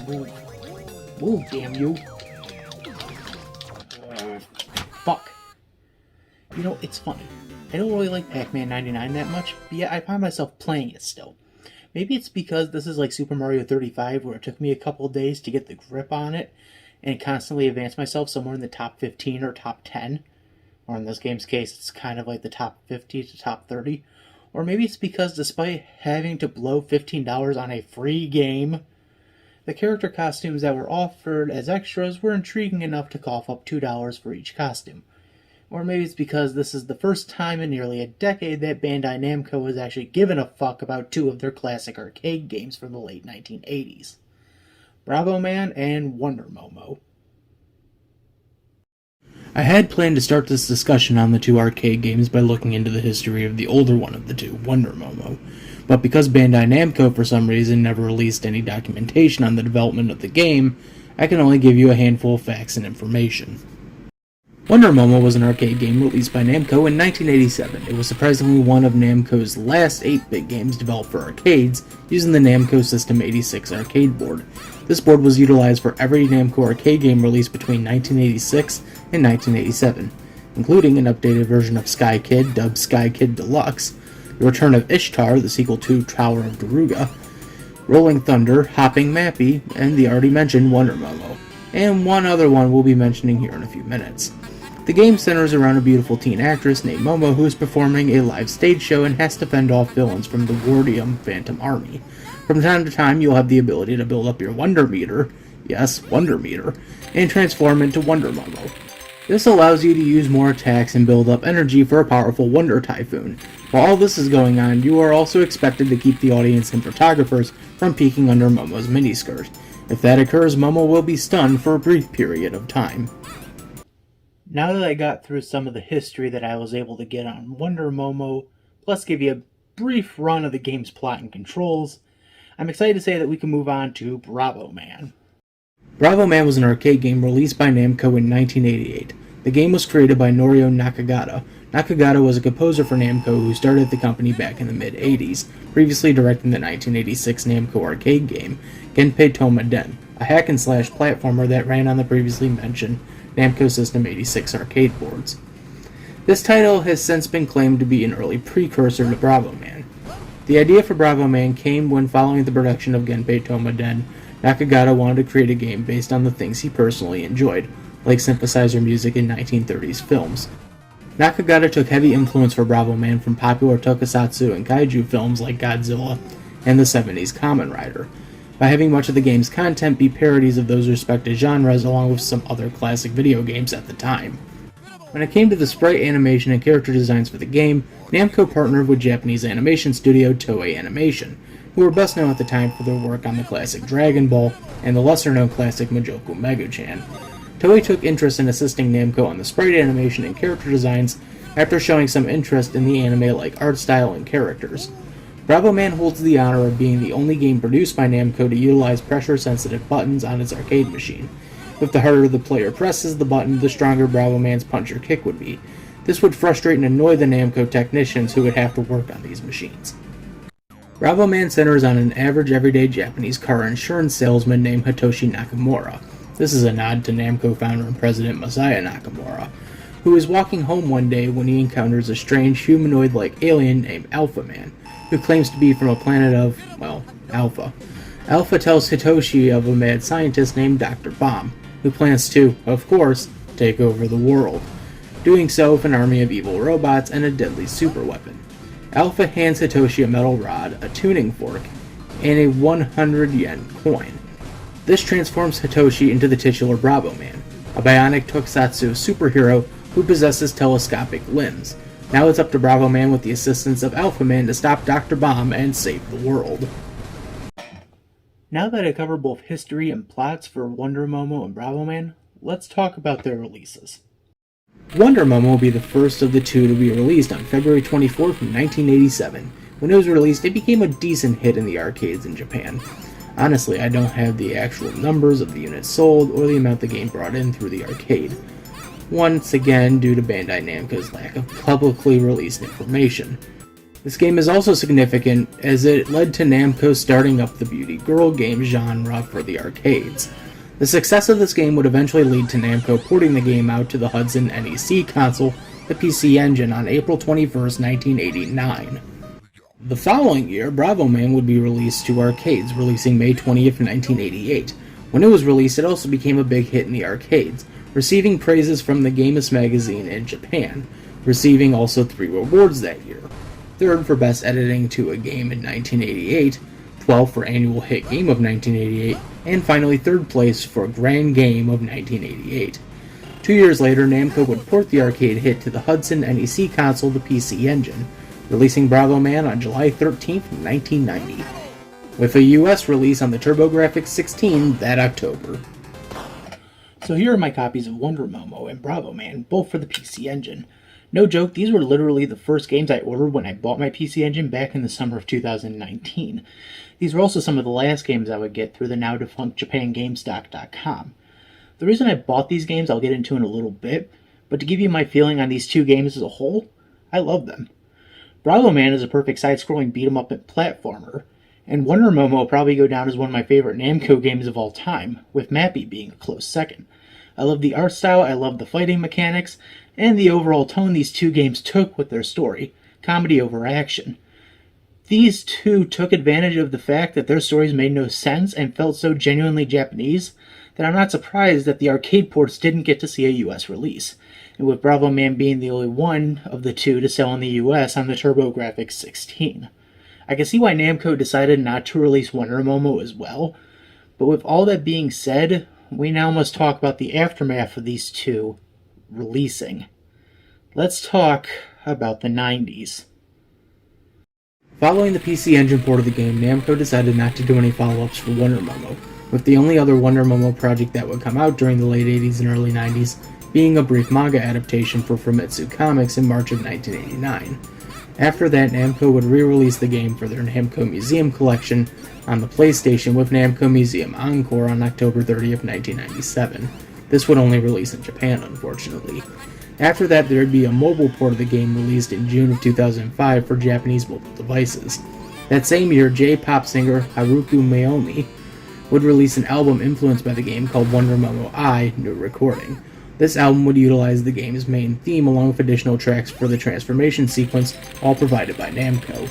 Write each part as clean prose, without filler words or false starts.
Move. Move, damn you. Fuck. You know, it's funny. I don't really like Pac-Man 99 that much, but yet I find myself playing it still. Maybe it's because this is like Super Mario 35, where it took me a couple days to get the grip on it and constantly advance myself somewhere in the top 15 or top 10. Or in this game's case, it's kind of like the top 50 to top 30. Or maybe it's because despite having to blow $15 on a free game, the character costumes that were offered as extras were intriguing enough to cough up $2 for each costume. Or maybe it's because this is the first time in nearly a decade that Bandai Namco has actually given a fuck about two of their classic arcade games from the late 1980s. Bravoman and Wonder Momo. I had planned to start this discussion on the two arcade games by looking into the history of the older one of the two, Wonder Momo, but because Bandai Namco for some reason never released any documentation on the development of the game, I can only give you a handful of facts and information. Wonder Momo was an arcade game released by Namco in 1987. It was surprisingly one of Namco's last 8-bit games developed for arcades, using the Namco System 86 arcade board. This board was utilized for every Namco arcade game released between 1986 and 1987, including an updated version of Sky Kid, dubbed Sky Kid Deluxe, the return of Ishtar, the sequel to Tower of Daruga, Rolling Thunder, Hopping Mappy, and the already mentioned Wonder Momo, and one other one we'll be mentioning here in a few minutes. The game centers around a beautiful teen actress named Momo who is performing a live stage show and has to fend off villains from the Wardium Phantom Army. From time to time, you'll have the ability to build up your Wonder Meter, yes, Wonder Meter, and transform into Wonder Momo. This allows you to use more attacks and build up energy for a powerful Wonder Typhoon. While all this is going on, you are also expected to keep the audience and photographers from peeking under Momo's miniskirt. If that occurs, Momo will be stunned for a brief period of time. Now that I got through some of the history that I was able to get on Wonder Momo, plus give you a brief run of the game's plot and controls, I'm excited to say that we can move on to Bravoman. Bravoman was an arcade game released by Namco in 1988. The game was created by Norio Nakagata. Nakagata was a composer for Namco who started the company back in the mid-80s, previously directing the 1986 Namco arcade game, Genpei Tomaden, a hack-and-slash platformer that ran on the previously mentioned Namco System 86 arcade boards. This title has since been claimed to be an early precursor to Bravoman. The idea for Bravoman came when, following the production of Genpei Tomaden, Nakagata wanted to create a game based on the things he personally enjoyed, like synthesizer music in 1930s films. Nakagata took heavy influence for Bravoman from popular tokusatsu and kaiju films like Godzilla and the 70s Kamen Rider, by having much of the game's content be parodies of those respective genres along with some other classic video games at the time. When it came to the sprite animation and character designs for the game, Namco partnered with Japanese animation studio Toei Animation, who were best known at the time for their work on the classic Dragon Ball and the lesser-known classic Majoku Megu-chan. Toei took interest in assisting Namco on the sprite animation and character designs after showing some interest in the anime-like art style and characters. Bravoman holds the honor of being the only game produced by Namco to utilize pressure-sensitive buttons on its arcade machine. If the harder the player presses the button, the stronger Bravoman's punch or kick would be. This would frustrate and annoy the Namco technicians who would have to work on these machines. Bravoman centers on an average everyday Japanese car insurance salesman named Hitoshi Nakamura. This is a nod to Namco founder and president Masaya Nakamura, who is walking home one day when he encounters a strange humanoid-like alien named Alpha Man, who claims to be from a planet of, well, Alpha. Alpha tells Hitoshi of a mad scientist named Dr. Bomb, who plans to, of course, take over the world, doing so with an army of evil robots and a deadly superweapon. Alpha hands Hitoshi a metal rod, a tuning fork, and a 100 yen coin. This transforms Hitoshi into the titular Bravoman, a bionic tokusatsu superhero who possesses telescopic limbs. Now it's up to Bravoman with the assistance of Alpha Man to stop Dr. Bomb and save the world. Now that I covered both history and plots for Wonder Momo and Bravoman, let's talk about their releases. Wonder Momo will be the first of the two to be released on February 24th, 1987. When it was released, it became a decent hit in the arcades in Japan. Honestly, I don't have the actual numbers of the units sold or the amount the game brought in through the arcade. Once again, due to Bandai Namco's lack of publicly released information. This game is also significant as it led to Namco starting up the beauty girl game genre for the arcades. The success of this game would eventually lead to Namco porting the game out to the Hudson NEC console, the PC Engine, on April 21st, 1989. The following year, Bravoman would be released to arcades, releasing May 20th, 1988. When it was released, it also became a big hit in the arcades, receiving praises from the Game-O magazine in Japan, receiving also 3 awards that year. 3rd for Best Editing to a Game in 1988, 12th for Annual Hit Game of 1988, and finally 3rd place for Grand Game of 1988. 2 years later, Namco would port the arcade hit to the Hudson NEC console, the PC Engine, releasing Bravoman on July 13, 1990, with a US release on the TurboGrafx-16 that October. So here are my copies of Wonder Momo and Bravoman, both for the PC Engine. No joke, these were literally the first games I ordered when I bought my PC Engine back in the summer of 2019. These were also some of the last games I would get through the now defunct JapanGamestock.com. The reason I bought these games I'll get into in a little bit, but to give you my feeling on these 2 games as a whole, I love them. Bravoman is a perfect side-scrolling beat-em-up and platformer, and Wonder Momo will probably go down as one of my favorite Namco games of all time, with Mappy being a close second. I love the art style, I love the fighting mechanics, and the overall tone these 2 games took with their story, comedy over action. These 2 took advantage of the fact that their stories made no sense and felt so genuinely Japanese that I'm not surprised that the arcade ports didn't get to see a US release, and with Bravoman being the only one of the 2 to sell in the US on the TurboGrafx-16. I can see why Namco decided not to release Wonder Momo as well, but with all that being said, we now must talk about the aftermath of these 2 releasing. Let's talk about the 90s. Following the PC Engine port of the game, Namco decided not to do any follow-ups for Wonder Momo, with the only other Wonder Momo project that would come out during the late 80s and early 90s being a brief manga adaptation for Famitsu Comics in March of 1989. After that, Namco would re-release the game for their Namco Museum collection on the PlayStation with Namco Museum Encore on October 30th, 1997. This would only release in Japan, unfortunately. After that, there would be a mobile port of the game released in June of 2005 for Japanese mobile devices. That same year, J-pop singer Haruki Maomi would release an album influenced by the game called Wonder Momo I, New Recording. This album would utilize the game's main theme along with additional tracks for the transformation sequence, all provided by Namco.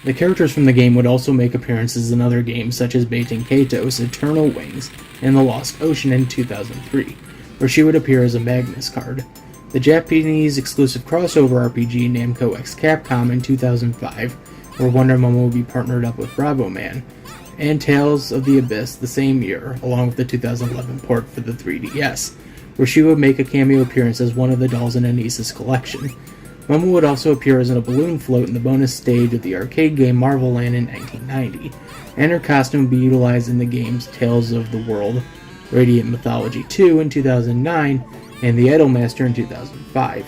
The characters from the game would also make appearances in other games such as Beiting Keito's Eternal Wings and The Lost Ocean in 2003, where she would appear as a Magnus card. The Japanese exclusive crossover RPG Namco x Capcom in 2005, where Wonder Momo would be partnered up with Bravoman, and Tales of the Abyss the same year, along with the 2011 port for the 3DS, where she would make a cameo appearance as one of the dolls in Anissa's collection. Momo would also appear as in a balloon float in the bonus stage of the arcade game Marvel Land in 1990, and her costume would be utilized in the games Tales of the World, Radiant Mythology 2 in 2009, and The Idolmaster in 2005.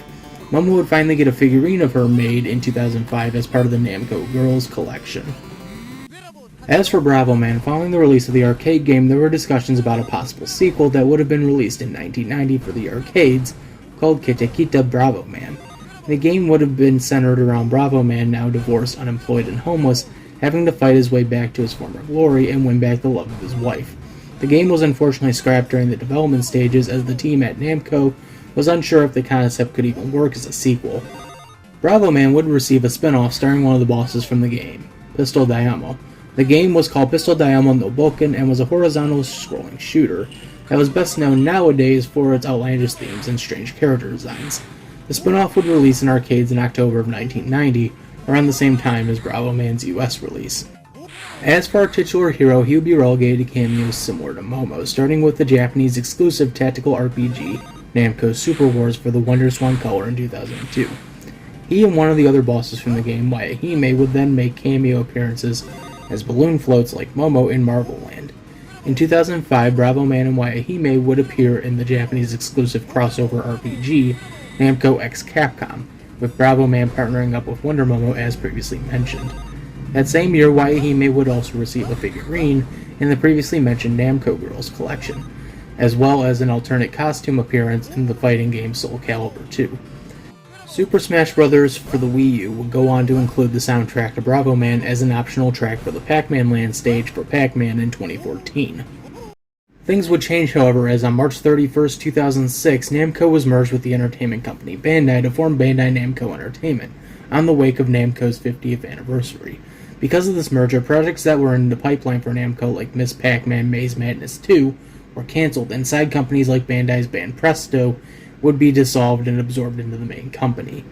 Momo would finally get a figurine of her made in 2005 as part of the Namco Girls collection. As for Bravoman, following the release of the arcade game, there were discussions about a possible sequel that would have been released in 1990 for the arcades, called Kitekita Bravoman. The game would have been centered around Bravoman, now divorced, unemployed, and homeless, having to fight his way back to his former glory and win back the love of his wife. The game was unfortunately scrapped during the development stages as the team at Namco was unsure if the concept could even work as a sequel. Bravoman would receive a spin-off starring one of the bosses from the game, Pistol Diamo. The game was called Pistol Diamo no Boken and was a horizontal scrolling shooter that was best known nowadays for its outlandish themes and strange character designs. The spin-off would release in arcades in October of 1990, around the same time as Bravoman's US release. As for our titular hero, he would be relegated to cameos similar to Momo, starting with the Japanese exclusive tactical RPG Namco Super Wars for the WonderSwan Color in 2002. He and one of the other bosses from the game, Wayahime, would then make cameo appearances as balloon floats like Momo in Marvel Land. In 2005, Bravoman and Wayahime would appear in the Japanese exclusive crossover RPG Namco x Capcom, with Bravoman partnering up with Wonder Momo as previously mentioned. That same year, Wayahime would also receive a figurine in the previously mentioned Namco Girls collection, as well as an alternate costume appearance in the fighting game Soul Calibur 2. Super Smash Bros. For the Wii U would go on to include the soundtrack to Bravoman as an optional track for the Pac-Man land stage for Pac-Man in 2014. Things would change, however, as on March 31st, 2006, Namco was merged with the entertainment company Bandai to form Bandai Namco Entertainment, on the wake of Namco's 50th anniversary. Because of this merger, projects that were in the pipeline for Namco, like Miss Pac-Man Maze Madness 2, were cancelled, and side companies like Bandai's band Presto would be dissolved and absorbed into the main company.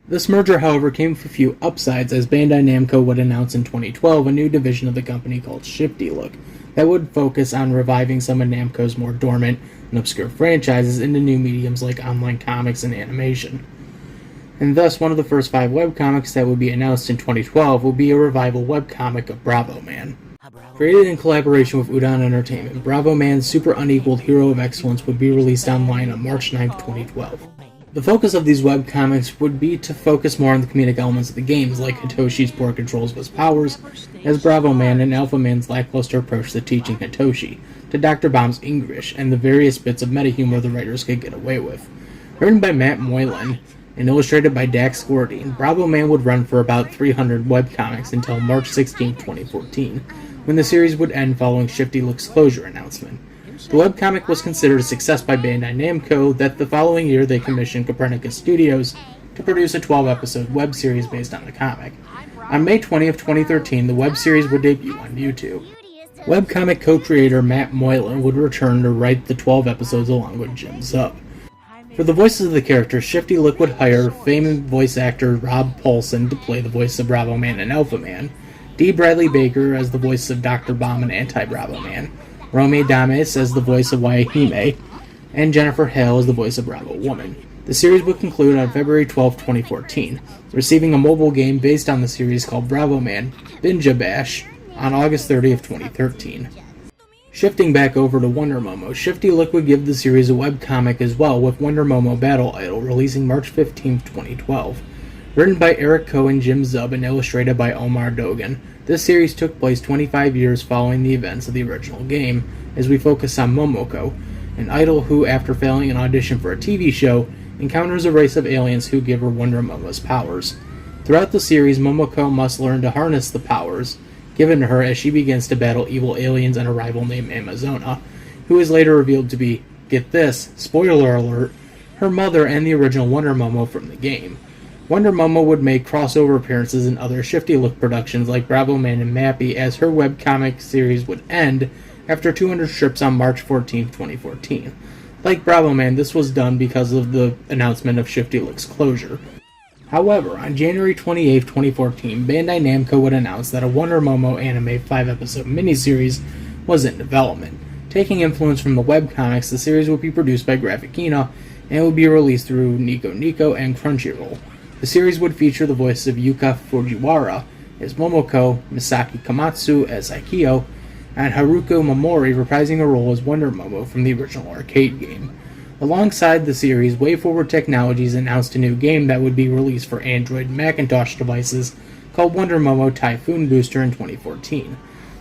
This merger, however, came with a few upsides, as Bandai Namco would announce in 2012 a new division of the company called Shifty Look that would focus on reviving some of Namco's more dormant and obscure franchises into new mediums like online comics and animation. And thus, one of the first 5 webcomics that would be announced in 2012 will be a revival webcomic of Bravoman. Created in collaboration with Udon Entertainment, Bravoman's Super Unequaled Hero of Excellence would be released online on March 9, 2012. The focus of these webcomics would be to focus more on the comedic elements of the games, like Hitoshi's poor controls of his powers, as Bravoman, and Alphaman's lackluster approach to teaching Hitoshi, to Dr. Bomb's English, and the various bits of meta-humor the writers could get away with. Written by Matt Moylan and illustrated by Dax Gordine, Bravoman would run for about 300 webcomics until March 16, 2014, when the series would end following Shifty Look's closure announcement. The webcomic was considered a success by Bandai Namco that the following year they commissioned Copernicus Studios to produce a 12-episode web series based on the comic. On May 20th, 2013, the web series would debut on YouTube. Webcomic co-creator Matt Moylan would return to write the 12 episodes along with Jim Zub. For the voices of the characters, Shifty Look would hire famed voice actor Rob Paulsen to play the voice of Bravoman and Alphaman, D. Bradley Baker as the voice of Dr. Bomb and Anti-Bravoman, Romy Dames as the voice of Waiahime, and Jennifer Hale as the voice of Bravo Woman. The series would conclude on February 12, 2014, receiving a mobile game based on the series called Bravoman Binja Bash on August 30th, 2013. Shifting back over to Wonder Momo, Shifty Look would give the series a webcomic as well, with Wonder Momo Battle Idol releasing March 15, 2012. Written by Eric Coe and Jim Zub and illustrated by Omar Dogan, this series took place 25 years following the events of the original game, as we focus on Momoko, an idol who, after failing an audition for a TV show, encounters a race of aliens who give her Wonder Momo's powers. Throughout the series, Momoko must learn to harness the powers given to her as she begins to battle evil aliens and a rival named Amazona, who is later revealed to be, get this, spoiler alert, her mother and the original Wonder Momo from the game. Wonder Momo would make crossover appearances in other Shifty Look productions like Bravoman and Mappy, as her webcomic series would end after 200 strips on March 14, 2014. Like Bravoman, this was done because of the announcement of Shifty Look's closure. However, on January 28, 2014, Bandai Namco would announce that a Wonder Momo anime 5-episode miniseries was in development. Taking influence from the webcomics, the series would be produced by Graphicina and would be released through Nico Nico and Crunchyroll. The series would feature the voices of Yuka Fujiwara as Momoko, Misaki Komatsu as Aikyo, and Haruko Momori reprising a role as Wonder Momo from the original arcade game. Alongside the series, WayForward Technologies announced a new game that would be released for Android and Macintosh devices called Wonder Momo Typhoon Booster in 2014.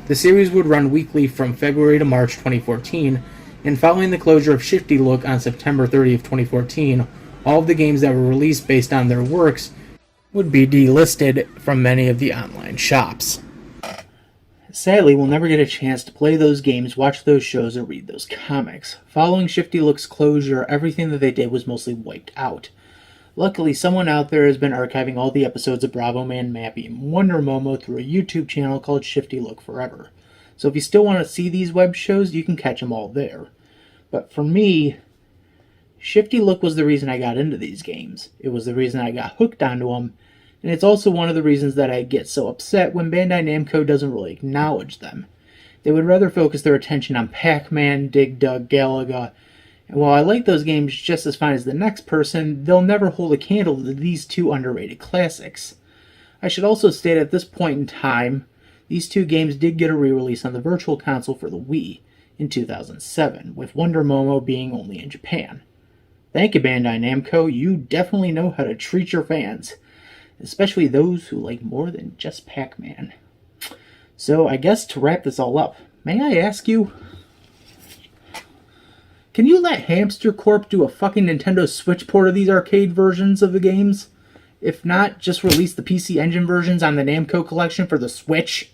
The series would run weekly from February to March 2014, and following the closure of Shifty Look on September 30th, 2014, all of the games that were released based on their works would be delisted from many of the online shops. Sadly, we'll never get a chance to play those games, watch those shows, or read those comics. Following Shifty Look's closure, everything that they did was mostly wiped out. Luckily, someone out there has been archiving all the episodes of Bravoman, Mappy, and Wonder Momo through a YouTube channel called Shifty Look Forever. So if you still want to see these web shows, you can catch them all there. But for me, Shifty Look was the reason I got into these games. It was the reason I got hooked onto them, and it's also one of the reasons that I get so upset when Bandai Namco doesn't really acknowledge them. They would rather focus their attention on Pac-Man, Dig Dug, Galaga, and while I like those games just as fine as the next person, they'll never hold a candle to these two underrated classics. I should also state at this point in time, these two games did get a re-release on the Virtual Console for the Wii in 2007, with Wonder Momo being only in Japan. Thank you, Bandai Namco, you definitely know how to treat your fans, especially those who like more than just Pac-Man. So I guess to wrap this all up, may I ask you, Can you let Hamster Corp do a fucking Nintendo Switch port of these arcade versions of the games? If not, just release the PC Engine versions on the Namco collection for the Switch.